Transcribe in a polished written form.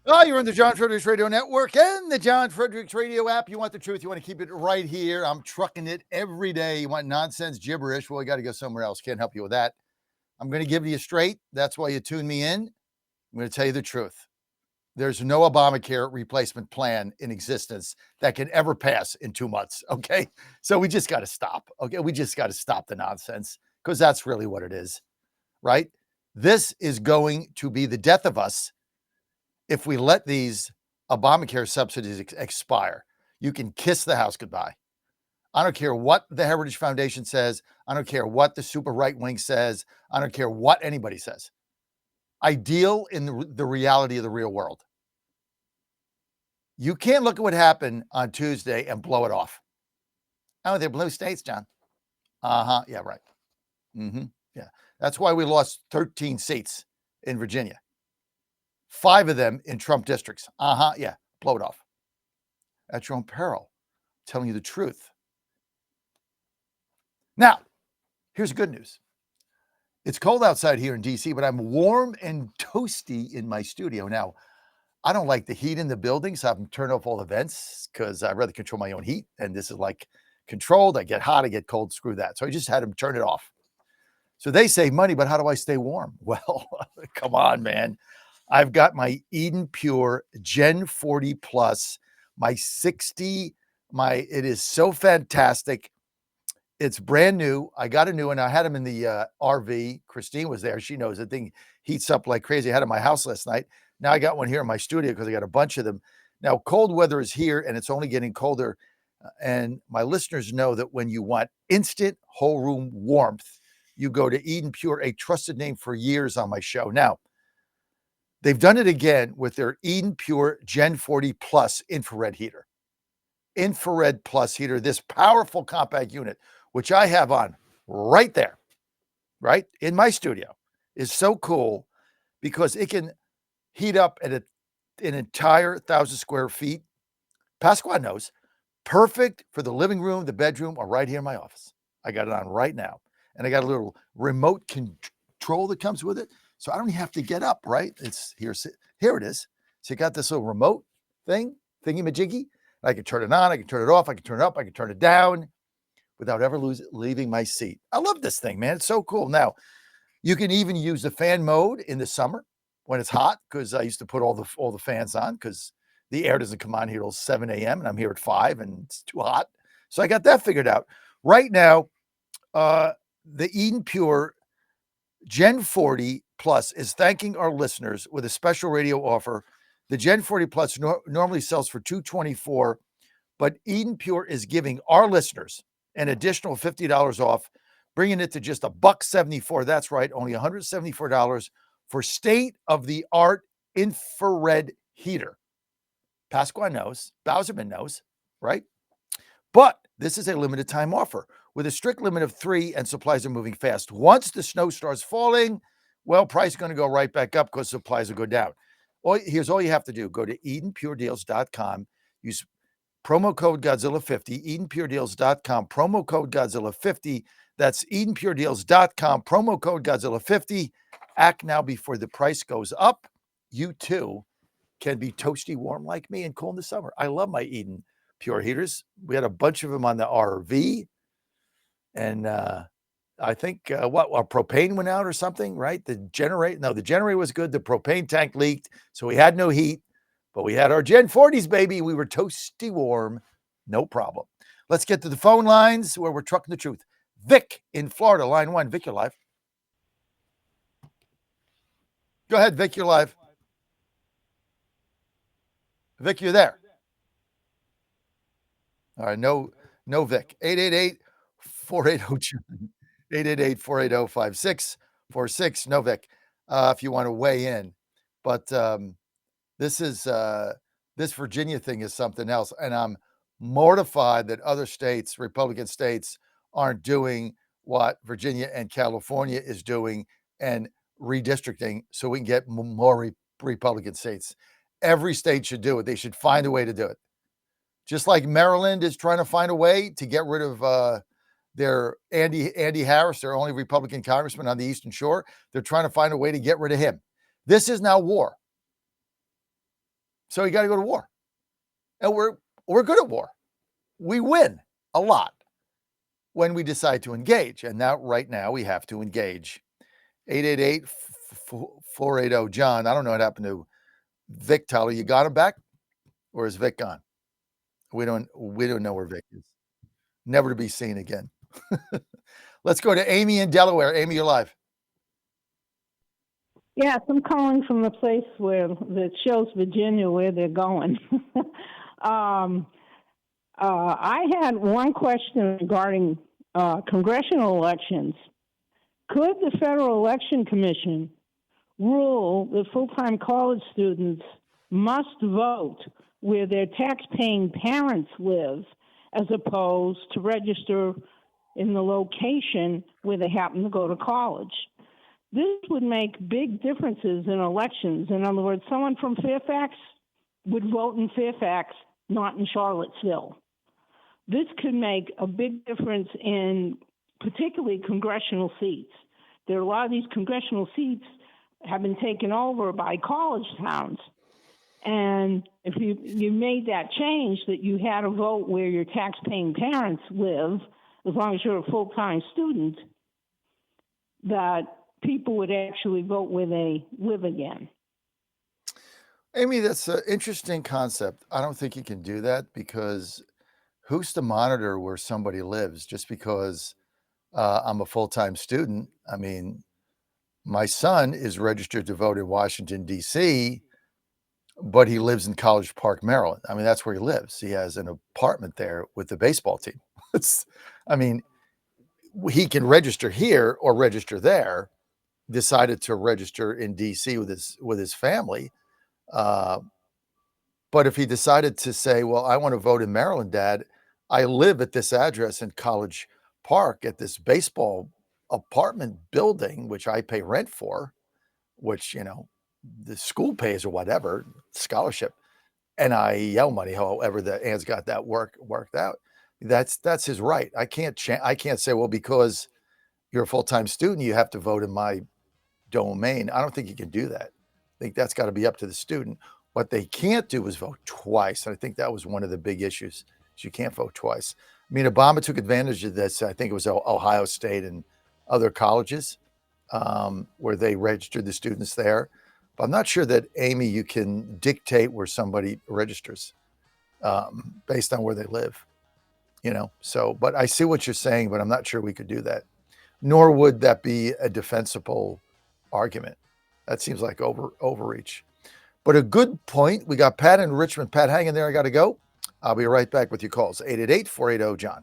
Oh, you're on the John Fredericks Radio Network and the John Fredericks Radio app. You want the truth. You want to keep it right here. I'm trucking it every day. You want nonsense, gibberish. Well, you got to go somewhere else. Can't help you with that. I'm going to give it to you straight. That's why you tune me in. I'm going to tell you the truth. There's no Obamacare replacement plan in existence that can ever pass in 2 months. Okay. So we just got to stop. Okay. We just got to stop the nonsense because that's really what it is. Right. This is going to be the death of us if we let these Obamacare subsidies expire. You can kiss the house goodbye. I don't care what the Heritage Foundation says. I don't care what the super right wing says. I don't care what anybody says. I deal in the reality of the real world. You can't look at what happened on Tuesday and blow it off. Oh, they're blue states, John. Yeah, right. Yeah. That's why we lost 13 seats in Virginia. 5 of them in Trump districts. Yeah, blow it off. At your own peril. I'm telling you the truth. Now, here's good news. It's cold outside here in DC, but I'm warm and toasty in my studio. Now, I don't like the heat in the building, so I've turned off all the vents because I'd rather control my own heat. And this is like controlled. I get hot, I get cold, screw that. So I just had them turn it off. So they save money, but how do I stay warm? Well, come on, man. I've got my Eden Pure Gen 40 Plus, my 60, it is so fantastic. It's brand new. I got a new one. I had them in the RV. Christine was there. She knows the thing heats up like crazy. I had it in my house last night. Now I got one here in my studio because I got a bunch of them. Now, cold weather is here and it's only getting colder. And my listeners know that when you want instant whole room warmth, you go to Eden Pure, a trusted name for years on my show. Now, they've done it again with their Eden Pure Gen 40 Plus infrared heater. Infrared Plus heater, this powerful compact unit, which I have on right there, right in my studio, is so cool because it can heat up at an entire 1,000 square feet. Pasquale knows. Perfect for the living room, the bedroom, or right here in my office. I got it on right now. And I got a little remote control that comes with it. So I don't even have to get up, right? It's here it is. So you got this little remote thingy-majiggy. I can turn it on, I can turn it off, I can turn it up, I can turn it down without ever leaving my seat. I love this thing, man. It's so cool. Now, you can even use the fan mode in the summer when it's hot, because I used to put all the fans on because the air doesn't come on here till 7 a.m. and I'm here at 5 and it's too hot. So I got that figured out. Right now, the Eden Pure Gen 40 Plus is thanking our listeners with a special radio offer. The Gen 40 Plus normally sells for $224, but Eden Pure is giving our listeners an additional $50 off, bringing it to just $174. That's right, only $174 for state-of-the-art infrared heater. Pasquale knows, Bowserman knows, right? But this is a limited time offer with a strict limit of 3 and supplies are moving fast. Once the snow starts falling, well, price is going to go right back up because supplies will go down. Here's all you have to do. Go to EdenPureDeals.com, use promo code Godzilla50, EdenPureDeals.com, promo code Godzilla50. That's EdenPureDeals.com, promo code Godzilla50. Act now before the price goes up. You too can be toasty warm like me and cool in the summer. I love my Eden Pure heaters. We had a bunch of them on the RV. And I think our propane went out or something, right? The generator was good. The propane tank leaked, so we had no heat, but we had our Gen 40s, baby. We were toasty warm, no problem. Let's get to the phone lines where we're trucking the truth. Vic in Florida, line 1. Vic, you're live. Go ahead, Vic, you're live. Vic, you're there. All right, no Vic. 888-480-John. 888-480-5646. No Vic, if you want to weigh in. But this Virginia thing is something else. And I'm mortified that other states, Republican states, aren't doing what Virginia and California is doing and redistricting so we can get more Republican states. Every state should do it. They should find a way to do it. Just like Maryland is trying to find a way to get rid of their Andy Harris, their only Republican congressman on the Eastern Shore. They're trying to find a way to get rid of him. This is now war. So you got to go to war. And we're good at war. We win a lot when we decide to engage. And now, right now, we have to engage. 888-480-JOHN. I don't know what happened to Vic, Tyler. You got him back? Or is Vic gone? We don't know where Vic is. Never to be seen again. Let's go to Amy in Delaware. Amy, you're live. Yes, I'm calling from the place that shows Virginia where they're going. I had one question regarding congressional elections. Could the Federal Election Commission rule that full-time college students must vote where their tax-paying parents live as opposed to register in the location where they happen to go to college? This would make big differences in elections. In other words, someone from Fairfax would vote in Fairfax, not in Charlottesville. This could make a big difference in particularly congressional seats. There are a lot of these congressional seats have been taken over by college towns. And if you made that change that you had to vote where your tax-paying parents live, as long as you're a full-time student, that people would actually vote where they live again. Amy, that's an interesting concept. I don't think you can do that because who's to monitor where somebody lives just because I'm a full-time student? I mean, my son is registered to vote in Washington, D.C., but he lives in College Park, Maryland. I mean, that's where he lives. He has an apartment there with the baseball team. I mean, he can register here or register there. Decided to register in D.C. with his family. But if he decided to say, well, I want to vote in Maryland, Dad, I live at this address in College Park at this baseball apartment building, which I pay rent for, which, the school pays or whatever, scholarship, NIL money, however the Ann's got that worked out. That's his right. I can't say, well, because you're a full-time student, you have to vote in my domain. I don't think you can do that. I think that's got to be up to the student. What they can't do is vote twice. And I think that was one of the big issues. Is you can't vote twice. I mean, Obama took advantage of this. I think it was Ohio State and other colleges where they registered the students there. But I'm not sure that, Amy, you can dictate where somebody registers based on where they live. So, but I see what you're saying, but I'm not sure we could do that. Nor would that be a defensible argument. That seems like overreach. But a good point. We got Pat in Richmond. Pat, hang in there. I got to go. I'll be right back with your calls. 888-480-JOHN.